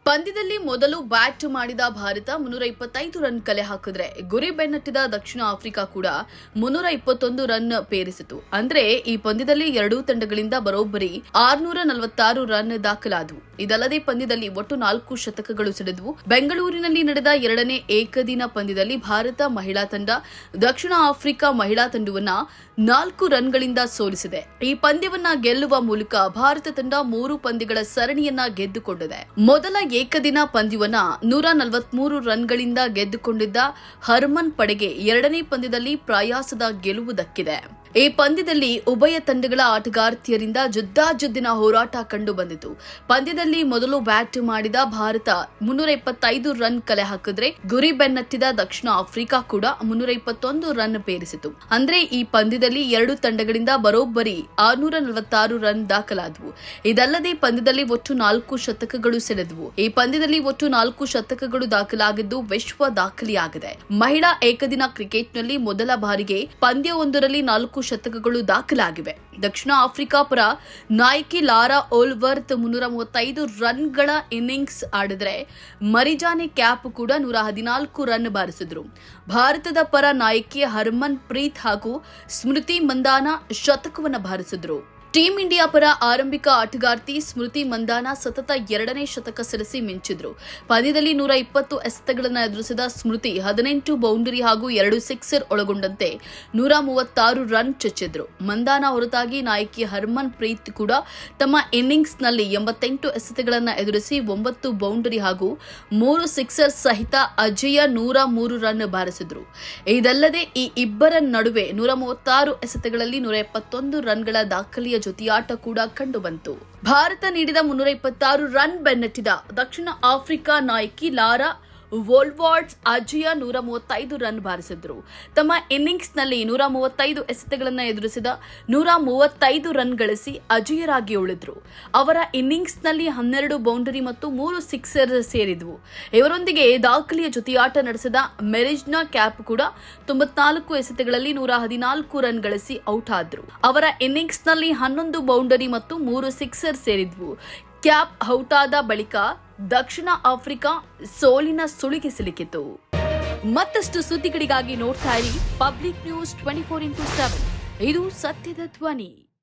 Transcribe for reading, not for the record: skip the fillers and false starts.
ಪಂದ್ಯದಲ್ಲಿ ಮೊದಲು ಬ್ಯಾಟ್ ಮಾಡಿದ ಭಾರತ 325 ರನ್ ಕಲೆ ಹಾಕಿದ್ರೆ ಗುರಿ ಬೆನ್ನಟ್ಟಿದ ದಕ್ಷಿಣ ಆಫ್ರಿಕಾ ಕೂಡ 321 ರನ್ ಪೇರಿಸಿತು. ಅಂದ್ರೆ ಈ ಪಂದ್ಯದಲ್ಲಿ ಎರಡೂ ತಂಡಗಳಿಂದ ಬರೋಬ್ಬರಿ 646 ರನ್ ದಾಖಲಾದವು. ಇದಲ್ಲದೆ ಪಂದ್ಯದಲ್ಲಿ ಒಟ್ಟು 4 ಶತಕಗಳು ಸಿಡಿದವು. ಬೆಂಗಳೂರಿನಲ್ಲಿ ನಡೆದ ಎರಡನೇ ಏಕದಿನ ಪಂದ್ಯದಲ್ಲಿ ಭಾರತ ಮಹಿಳಾ ತಂಡ ದಕ್ಷಿಣ ಆಫ್ರಿಕಾ ಮಹಿಳಾ ತಂಡವನ್ನ 4 ರನ್ಗಳಿಂದ ಸೋಲಿಸಿದೆ. ಈ ಪಂದ್ಯವನ್ನ ಗೆಲ್ಲುವ ಮೂಲಕ ಭಾರತ ತಂಡ 3 ಪಂದ್ಯಗಳ ಸರಣಿಯನ್ನ ಗೆದ್ದುಕೊಂಡಿದೆ. ಮೊದಲ ಏಕದಿನ ಪಂದ್ಯವನ್ನ 143 ರನ್ಗಳಿಂದ ಗೆದ್ದುಕೊಂಡಿದ್ದ ಹರ್ಮನ್ ಪಡೆಗೆ ಎರಡನೇ ಪಂದ್ಯದಲ್ಲಿ ಪ್ರಯಾಸದ ಗೆಲುವು ದಕ್ಕಿದೆ. ಈ ಪಂದ್ಯದಲ್ಲಿ ಉಭಯ ತಂಡಗಳ ಆಟಗಾರ್ತಿಯರಿಂದ ಜುದ್ದಾಜುದ್ದಿನ ಹೋರಾಟ ಕಂಡು ಬಂದಿತು. ಪಂದ್ಯದಲ್ಲಿ ಮೊದಲು ಬ್ಯಾಟ್ ಮಾಡಿದ ಭಾರತ 325 ರನ್ ಕಲೆ ಹಾಕಿದ್ರೆ ಗುರಿ ಬೆನ್ನಟ್ಟಿದ ದಕ್ಷಿಣ ಆಫ್ರಿಕಾ ಕೂಡ 321 ರನ್ ಪೇರಿಸಿತು. ಅಂದ್ರೆ ಈ ಪಂದ್ಯದಲ್ಲಿ ಎರಡು ತಂಡಗಳಿಂದ ಬರೋಬ್ಬರಿ 646 ರನ್ ದಾಖಲಾದವು. ಇದಲ್ಲದೆ ಪಂದ್ಯದಲ್ಲಿ ಒಟ್ಟು 4 ಶತಕಗಳು ಸೆಳೆದವು. ಈ ಪಂದ್ಯದಲ್ಲಿ ಒಟ್ಟು 4 ಶತಕಗಳು ದಾಖಲಾಗಿದ್ದು ವಿಶ್ವ ದಾಖಲೆಯಾಗಿದೆ. ಮಹಿಳಾ ಏಕದಿನ ಕ್ರಿಕೆಟ್ನಲ್ಲಿ ಮೊದಲ ಬಾರಿಗೆ ಪಂದ್ಯವೊಂದರಲ್ಲಿ 4 ಶತಕಗಳು ದಾಖಲಾಗಿವೆ. ದಕ್ಷಿಣ ಆಫ್ರಿಕಾ ಪರ ನಾಯಕಿ ಲಾರಾ ಓಲ್ವರ್ತ್ 335 ರನ್ಗಳ ಇನ್ನಿಂಗ್ಸ್ ಆಡಿದ್ರೆ ಮರಿಜಾನೆ ಕ್ಯಾಪ್ ಕೂಡ 114 ರನ್ ಬಾರಿಸಿದ್ರು. ಭಾರತದ ಪರ ನಾಯಕಿ ಹರ್ಮನ್ ಪ್ರೀತ್ ಹಾಗೂ ಸ್ಮೃತಿ ಮಂದಾನ ಶತಕವನ್ನು ಬಾರಿಸಿದ್ರು. ಟೀಂ ಇಂಡಿಯಾ ಪರ ಆರಂಭಿಕ ಆಟಗಾರ್ತಿ ಸ್ಮೃತಿ ಮಂದಾನ ಸತತ ಎರಡನೇ ಶತಕ ಸಿಡಿಸಿ ಮಿಂಚಿದ್ರು. ಪಂದ್ಯದಲ್ಲಿ 120 ಎಸೆತಗಳನ್ನು ಎದುರಿಸಿದ ಸ್ಮೃತಿ 18 ಬೌಂಡರಿ ಹಾಗೂ 2 ಸಿಕ್ಸರ್ ಒಳಗೊಂಡಂತೆ 136 ರನ್ ಚಚ್ಚಿದ್ರು. ಮಂದಾನ ಹೊರತಾಗಿ ನಾಯಕಿ ಹರ್ಮನ್ ಪ್ರೀತ್ ಕೂಡ ತಮ್ಮ ಇನ್ನಿಂಗ್ಸ್ನಲ್ಲಿ 88 ಎಸೆತಗಳನ್ನು ಎದುರಿಸಿ 9 ಬೌಂಡರಿ ಹಾಗೂ 3 ಸಿಕ್ಸರ್ ಸಹಿತ ಅಜೇಯ 103 ರನ್ ಬಾರಿಸಿದ್ರು. ಇದಲ್ಲದೆ ಈ ಇಬ್ಬರ ನಡುವೆ 136 ಎಸೆತಗಳಲ್ಲಿ 171 ರನ್ಗಳ ದಾಖಲೆಯ ಜೊತೆಯಾಟ ಕೂಡ ಕಂಡುಬಂತು. ಭಾರತ ನೀಡಿದ 326 ರನ್ ಬೆನ್ನಟ್ಟಿದ ದಕ್ಷಿಣ ಆಫ್ರಿಕಾ ನಾಯಕಿ ಲಾರಾ ವೋಲ್ವಾರ್ಡ್ಸ್ ಅಜೇಯ 135 ರನ್ ಬಾರಿಸಿದ್ರು. ತಮ್ಮ ಇನ್ನಿಂಗ್ಸ್ನಲ್ಲಿ 135 ಎಸೆತಗಳನ್ನು ಎದುರಿಸಿದ 135 ರನ್ ಗಳಿಸಿ ಅಜೇಯರಾಗಿ ಉಳಿದ್ರು. ಅವರ ಇನ್ನಿಂಗ್ಸ್ನಲ್ಲಿ 12 ಬೌಂಡರಿ ಮತ್ತು 3 ಸಿಕ್ಸರ್ ಸೇರಿದ್ವು. ಇವರೊಂದಿಗೆ ದಾಖಲೆಯ ಜೊತೆಯಾಟ ನಡೆಸಿದ ಮೆರಿಜ್ನಾ ಕ್ಯಾಪ್ ಕೂಡ 94 ಎಸೆತಗಳಲ್ಲಿ 114 ರನ್ ಗಳಿಸಿ ಔಟ್ ಆದ್ರು. ಅವರ ಇನ್ನಿಂಗ್ಸ್ನಲ್ಲಿ 11 ಬೌಂಡರಿ ಮತ್ತು 3 ಸಿಕ್ಸರ್ ಸೇರಿದ್ವು. ಕ್ಯಾಪ್ ಔಟ್ ಆದ ಬಳಿಕ ದಕ್ಷಿಣ ಆಫ್ರಿಕಾ ಸೋಲಿನ ಸುಳಿಗೆ ಸಿಲುಕಿತು. ಮತ್ತಷ್ಟು ಸುದ್ದಿಗಳಿಗಾಗಿ ನೋಡ್ತಾ ಇರಿ ಪಬ್ಲಿಕ್ ನ್ಯೂಸ್ 24x7. ಇದು ಸತ್ಯದ ಧ್ವನಿ.